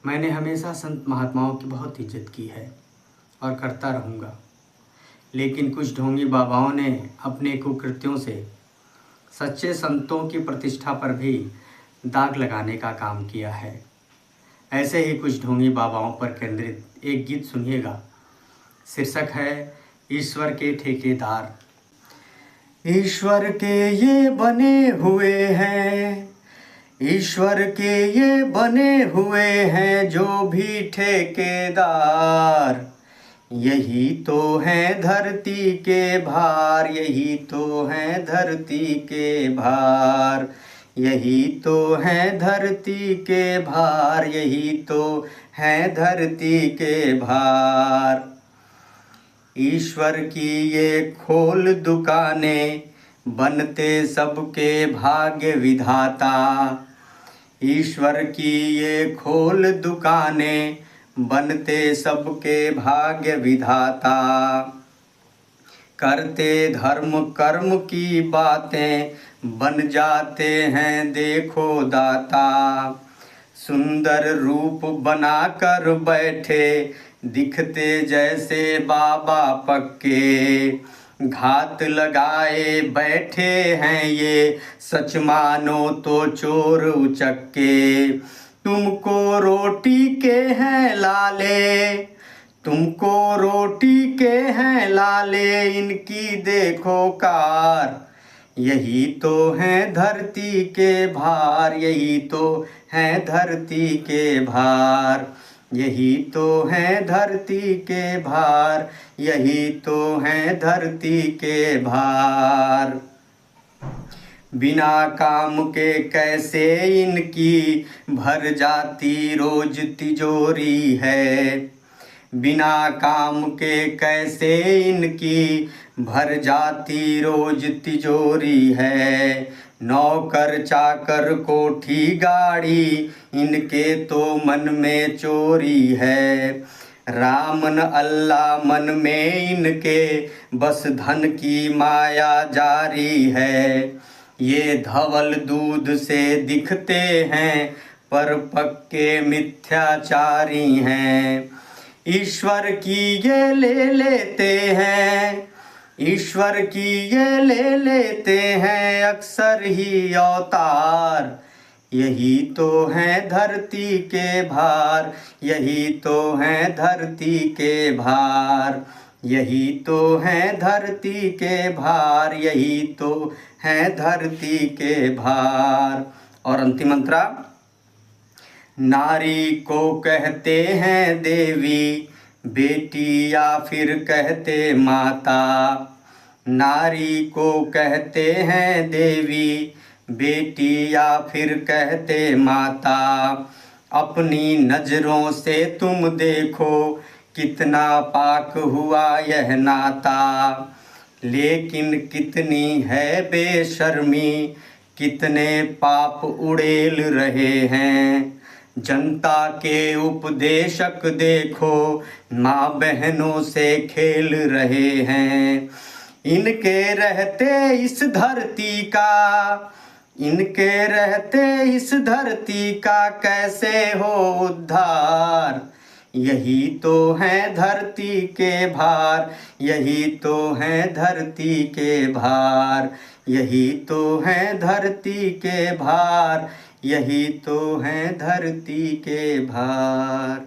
मैंने हमेशा संत महात्माओं की बहुत इज्जत की है और करता रहूँगा, लेकिन कुछ ढोंगी बाबाओं ने अपने कुकृत्यों से सच्चे संतों की प्रतिष्ठा पर भी दाग लगाने का काम किया है। ऐसे ही कुछ ढोंगी बाबाओं पर केंद्रित एक गीत सुनिएगा। शीर्षक है ईश्वर के ठेकेदार। ईश्वर के ये बने हुए हैं, ईश्वर के ये बने हुए हैं जो भी ठेकेदार, यही तो है धरती के भार, यही तो है धरती के भार, यही तो है धरती के भार, यही तो है धरती के भार। ईश्वर की ये खोल दुकानें बनते सबके भाग्य विधाता, ईश्वर की ये खोल दुकानें बनते सबके भाग्य विधाता। करते धर्म कर्म की बातें बन जाते हैं देखो दाता, सुंदर रूप बनाकर बैठे दिखते जैसे बाबा पक्के, घात लगाए बैठे हैं ये सच मानो तो चोर उचक्के। तुमको रोटी के हैं लाले, तुमको रोटी के हैं लाले, इनकी देखो कार, यही तो है धरती के भार, यही तो है धरती के भार, यही तो है धरती के भार, यही तो है धरती के भार। बिना काम के कैसे इनकी भर जाती रोज तिजोरी है, बिना काम के कैसे इनकी भर जाती रोज तिजोरी है। नौकर चाकर कोठी गाड़ी इनके तो मन में चोरी है, राम न अल्लाह मन में इनके बस धन की माया जारी है। ये धवल दूध से दिखते हैं पर पक्के मिथ्याचारी हैं, ईश्वर की ये ले लेते हैं, ईश्वर की ये ले लेते हैं अक्सर ही अवतार, यही तो है धरती के भार, यही तो है धरती के भार, यही तो है धरती के भार, यही तो है धरती के भार। और अंतिम मंत्रा। नारी को कहते हैं देवी बेटी या फिर कहते माता, नारी को कहते हैं देवी बेटी या फिर कहते माता। अपनी नजरों से तुम देखो कितना पाक हुआ यह नाता, लेकिन कितनी है बेशर्मी, कितने पाप उड़ेल रहे हैं। जनता के उपदेशक देखो माँ बहनों से खेल रहे हैं, इनके रहते इस धरती का, इनके रहते इस धरती का कैसे हो उद्धार, यही तो है धरती के भार, यही तो है धरती के भार, यही तो है धरती के भार, यही तो है धरती के भार।